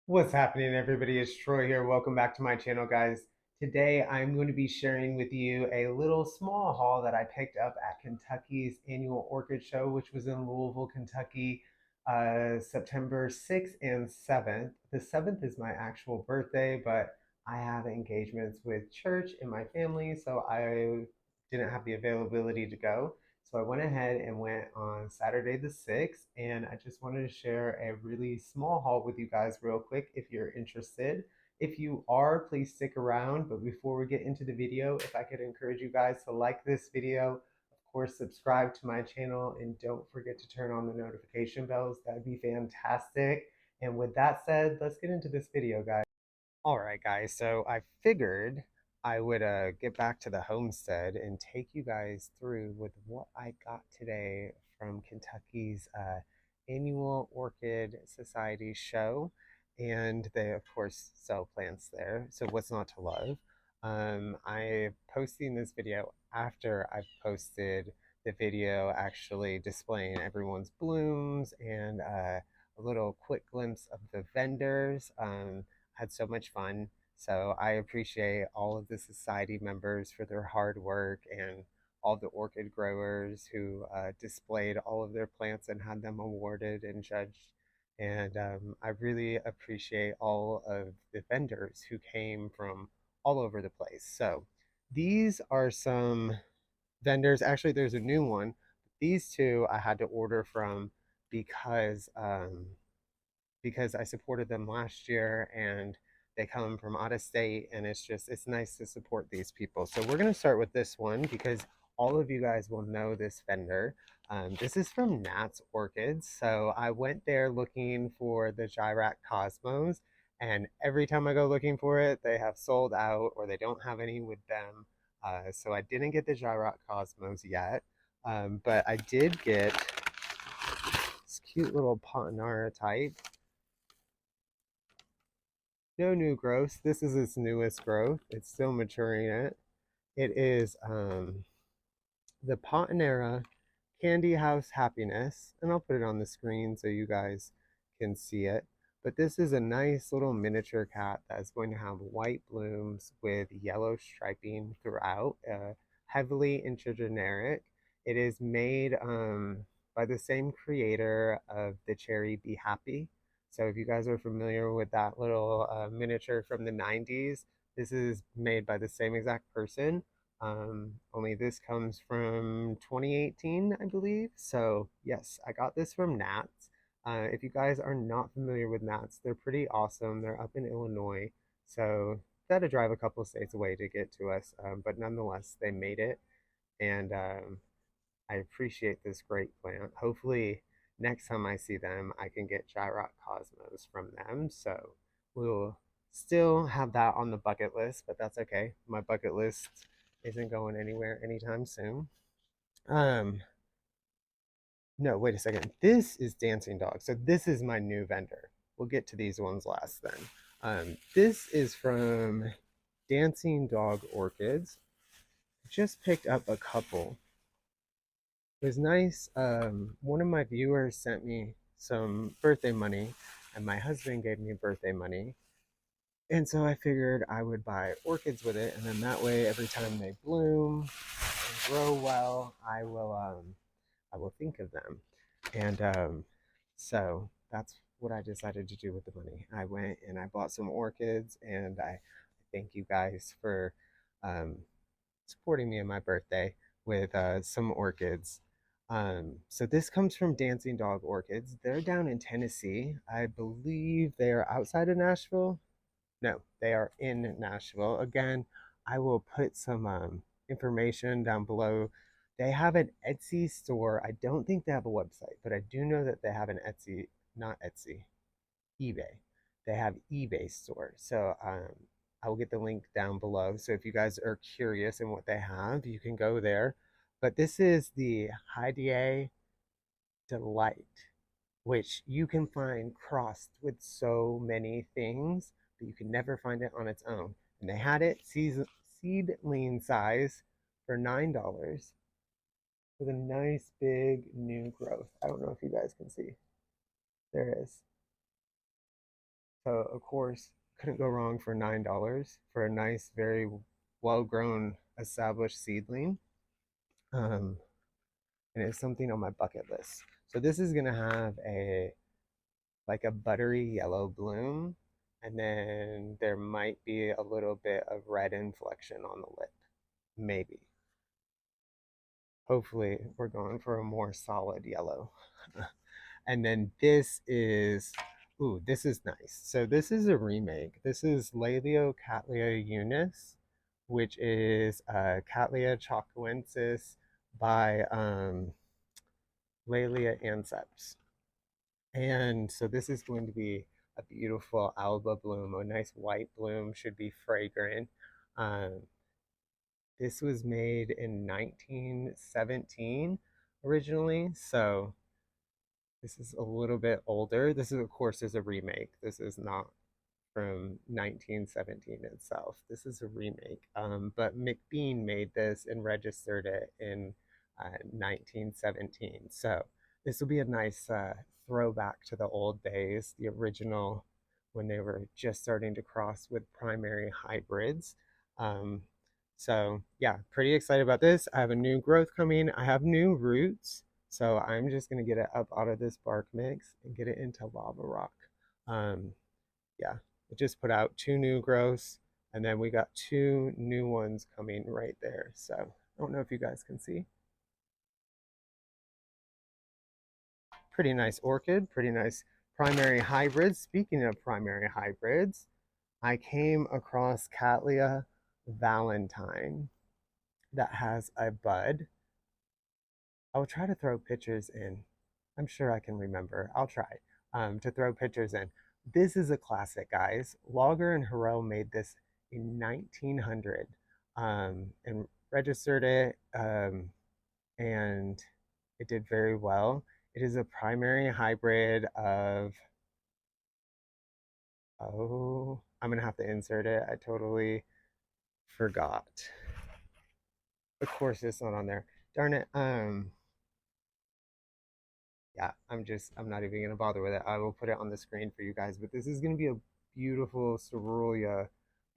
What's happening, everybody? It's Troy here. Welcome back to my channel, guys. Today, I'm going to be sharing with you a little small haul that I picked up at Kentucky's Annual Orchid Show, which was in Louisville, Kentucky, September 6th and 7th. The 7th is my actual birthday, but I have engagements with church and my family, so I didn't have the availability to go. So I went ahead and went on Saturday the 6th, and I just wanted to share a really small haul with you guys real quick if you're interested. If you are, please stick around. But before we get into the video, if I could encourage you guys to like this video, of course, subscribe to my channel, and don't forget to turn on the notification bells. That'd be fantastic. And with that said, let's get into this video, guys. All right, guys. So I figured I would get back to the homestead and take you guys through with what I got today from Kentucky's Annual Orchid Society Show. And they, of course, sell plants there. So what's not to love? I'm posting this video after I've posted the video actually displaying everyone's blooms and a little quick glimpse of the vendors. Had so much fun. So I appreciate all of the society members for their hard work and all the orchid growers who displayed all of their plants and had them awarded and judged. And I really appreciate all of the vendors who came from all over the place. So these are some vendors. Actually, there's a new one. These two I had to order from because because I supported them last year and they come from out of state, and it's nice to support these people. So we're going to start with this one because all of you guys will know this vendor. This is from Nat's Orchids. So I went there looking for the Gyrac Cosmos, and every time I go looking for it, they have sold out or they don't have any with them. So I didn't get the Gyrac Cosmos yet, but I did get this cute little Patanara type. No new growth. This is its newest growth. It's still maturing it. It is the Patanera Candy House Happiness, and I'll put it on the screen so you guys can see it. But this is a nice little miniature cat that is going to have white blooms with yellow striping throughout, heavily intergeneric. It is made by the same creator of the Cherry Be Happy. So if you guys are familiar with that little miniature from the 90s, this is made by the same exact person. Only this comes from 2018, I believe. So yes, I got this from Nats. If you guys are not familiar with Nats, they're pretty awesome. They're up in Illinois, so got to drive a couple of states away to get to us. But nonetheless, they made it, and I appreciate this great plant. Hopefully, next time I see them, I can get Gyrock Cosmos from them. So we'll still have that on the bucket list, but that's okay. My bucket list isn't going anywhere anytime soon. No, wait a second. This is Dancing Dog. So this is my new vendor. We'll get to these ones last then. This is from Dancing Dog Orchids. Just picked up a couple. It was nice. One of my viewers sent me some birthday money, and my husband gave me birthday money. And so I figured I would buy orchids with it, and then that way, every time they bloom and grow well, I will think of them. And so that's what I decided to do with the money. I went and I bought some orchids, and I thank you guys for um, supporting me on my birthday with some orchids. So this comes from Dancing Dog Orchids. They're down in Tennessee. I believe they are outside of Nashville. No, they are in Nashville. Again, I will put some information down below. They have an Etsy store. I don't think they have a website, but I do know that they have an Etsy, not Etsy, eBay. They have eBay store. So I will get the link down below. So if you guys are curious in what they have, you can go there. But this is the Heidi Delight, which you can find crossed with so many things, but you can never find it on its own. And they had it seedling size for $9 with a nice big new growth. I don't know if you guys can see. There is. So of course, couldn't go wrong for $9 for a nice, very well-grown, established seedling. Um, and it's something on my bucket list. So this is gonna have a like a buttery yellow bloom, and then there might be a little bit of red inflection on the lip, maybe. Hopefully, we're going for a more solid yellow. And then this is, ooh, this is nice. So this is a remake. This is Cattleya Eunice, which is Cattleya chacoensis by Laelia anceps. And so this is going to be a beautiful alba bloom, a nice white bloom, should be fragrant. Um, this was made in 1917 originally, so this is a little bit older. This is, of course, is a remake. This is not from 1917 itself. This is a remake. But McBean made this and registered it in 1917. So this will be a nice throwback to the old days, the original when they were just starting to cross with primary hybrids. Um, so yeah, pretty excited about this. I have a new growth coming. I have new roots. So I'm just gonna get it up out of this bark mix and get it into lava rock. Um, yeah, it just put out 2 new growths, and then we got 2 new ones coming right there. So I don't know if you guys can see. Pretty nice orchid, pretty nice primary hybrids. Speaking of primary hybrids, I came across Cattleya Valentine that has a bud. I will try to throw pictures in. I'm sure I can remember. I'll try to throw pictures in. This is a classic, guys. Logger and Harrell made this in 1900 and registered it, and it did very well. It is a primary hybrid of, oh, I'm going to have to insert it. I totally forgot. Of course, it's not on there. Darn it. Yeah, I'm not even gonna bother with it. I will put it on the screen for you guys, but this is gonna be a beautiful cerulean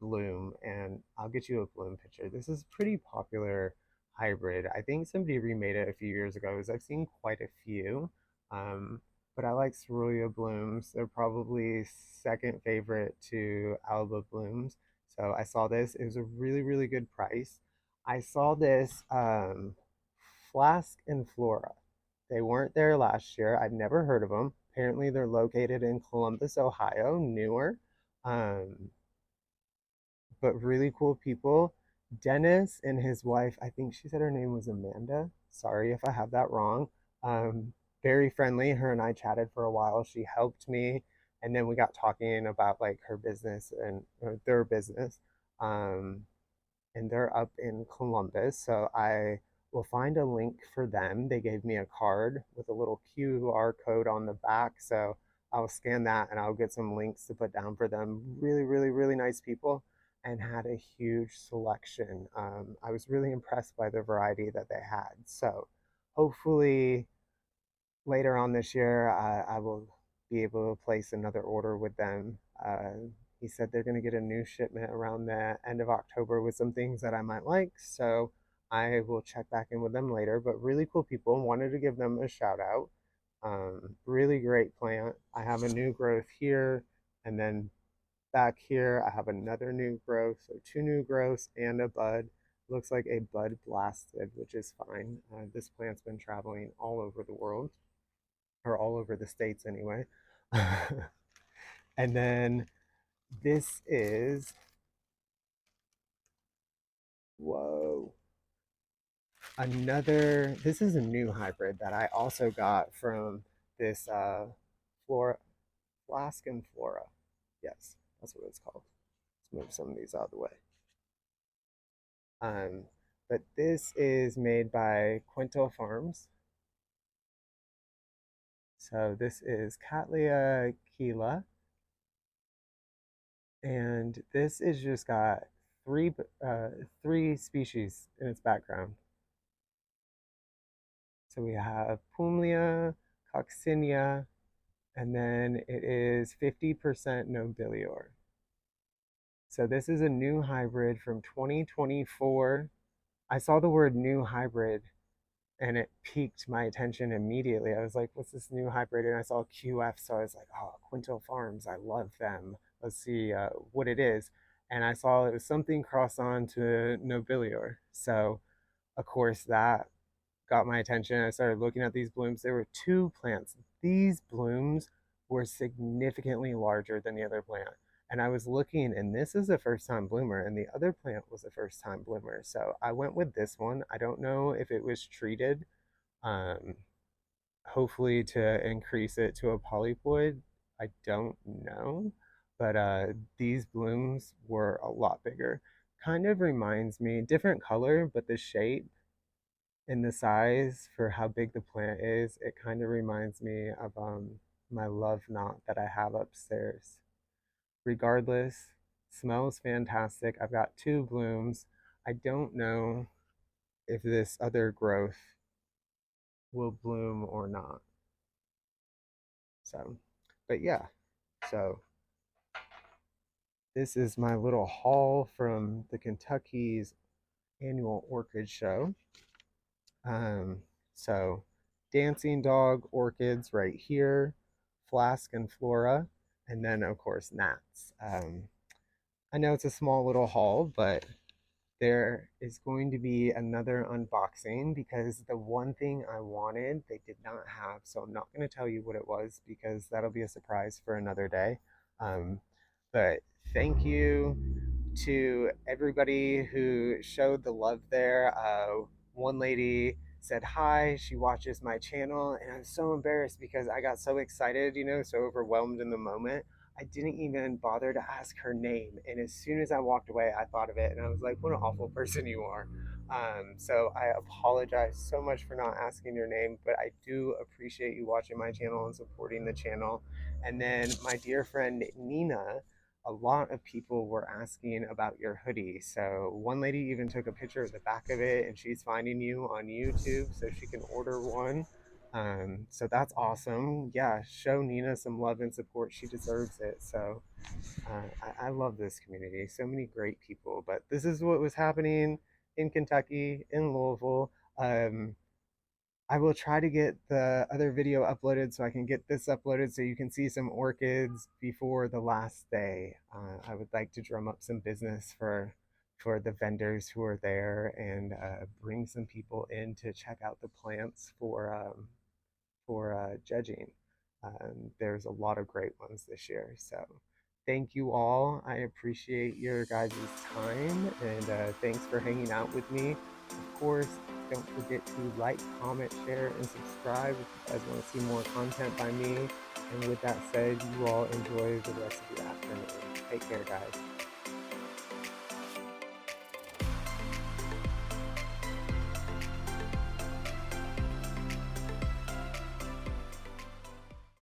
bloom, and I'll get you a bloom picture. This is pretty popular hybrid. I think somebody remade it a few years ago, as I've seen quite a few. Um, but I like cerulean blooms. They're probably second favorite to alba blooms. So I saw this. It was a really, really good price. I saw this Flask and Flora. They weren't there last year. I've never heard of them. Apparently, they're located in Columbus, Ohio, newer, um, but really cool people. Dennis and his wife, I think she said her name was Amanda. Sorry if I have that wrong. Very friendly. Her and I chatted for a while. She helped me, and then we got talking about like her business and or their business. Um, and they're up in Columbus. So I will find a link for them. They gave me a card with a little QR code on the back. So I'll scan that and I'll get some links to put down for them. Really, really, really nice people and had a huge selection. I was really impressed by the variety that they had. So hopefully later on this year, I will be able to place another order with them. He said they're going to get a new shipment around the end of October with some things that I might like. So I will check back in with them later. But really cool people. Wanted to give them a shout out. Really great plant. I have a new growth here, and then back here I have another new growth. So 2 new growths and a bud. Looks like a bud blasted, which is fine. This plant's been traveling all over the world, or all over the states anyway. And then this is, whoa, this is a new hybrid that I also got from this Flora, Flask and Flora. Yes, that's what it's called. Let's move some of these out of the way. Um, but this is made by Quinto Farms. So this is Cattleya Keela, and this is just got three three species in its background. So we have Pumlia, Coccinia, and then it is 50% nobilior. So this is a new hybrid from 2024. I saw the word new hybrid and it piqued my attention immediately. I was like, what's this new hybrid? And I saw QF, so I was like, oh, Quinto Farms, I love them. Let's see what it is. And I saw it was something crossed on to nobilior. So, of course, that got my attention. I started looking at these blooms. There were two plants. These blooms were significantly larger than the other plant. And I was looking, and this is a first time bloomer, and the other plant was a first time bloomer. So I went with this one. I don't know if it was treated, um, hopefully to increase it to a polyploid. I don't know. But these blooms were a lot bigger. Kind of reminds me, different color, but the shape and the size for how big the plant is, it kind of reminds me of my love knot that I have upstairs. Regardless, smells fantastic. I've got two blooms. I don't know if this other growth will bloom or not. So, but yeah, so this is my little haul from the Kentucky's Annual Orchid Show. So Dancing Dog orchids right here, Flask and Flora, and then of course gnats. I know it's a small little haul, but there is going to be another unboxing because the one thing I wanted they did not have, so I'm not going to tell you what it was because that'll be a surprise for another day. Um, but thank you to everybody who showed the love there. One lady said hi, she watches my channel, and I'm so embarrassed because I got so excited, so overwhelmed in the moment. I didn't even bother to ask her name. And as soon as I walked away, I thought of it and I was like, what an awful person you are. So I apologize so much for not asking your name, but I do appreciate you watching my channel and supporting the channel. And then my dear friend Nina, a lot of people were asking about your hoodie. So one lady even took a picture of the back of it and she's finding you on YouTube so she can order one. So that's awesome. Yeah, show Nina some love and support. She deserves it. So I love this community. So many great people. But this is what was happening in Kentucky, in Louisville. I will try to get the other video uploaded so I can get this uploaded so you can see some orchids before the last day. I would like to drum up some business for the vendors who are there and bring some people in to check out the plants for judging. There's a lot of great ones this year. So thank you all. I appreciate your guys' time and thanks for hanging out with me. Of course, don't forget to like, comment, share, and subscribe if you guys want to see more content by me. And with that said, you all enjoy the rest of your afternoon. Take care, guys.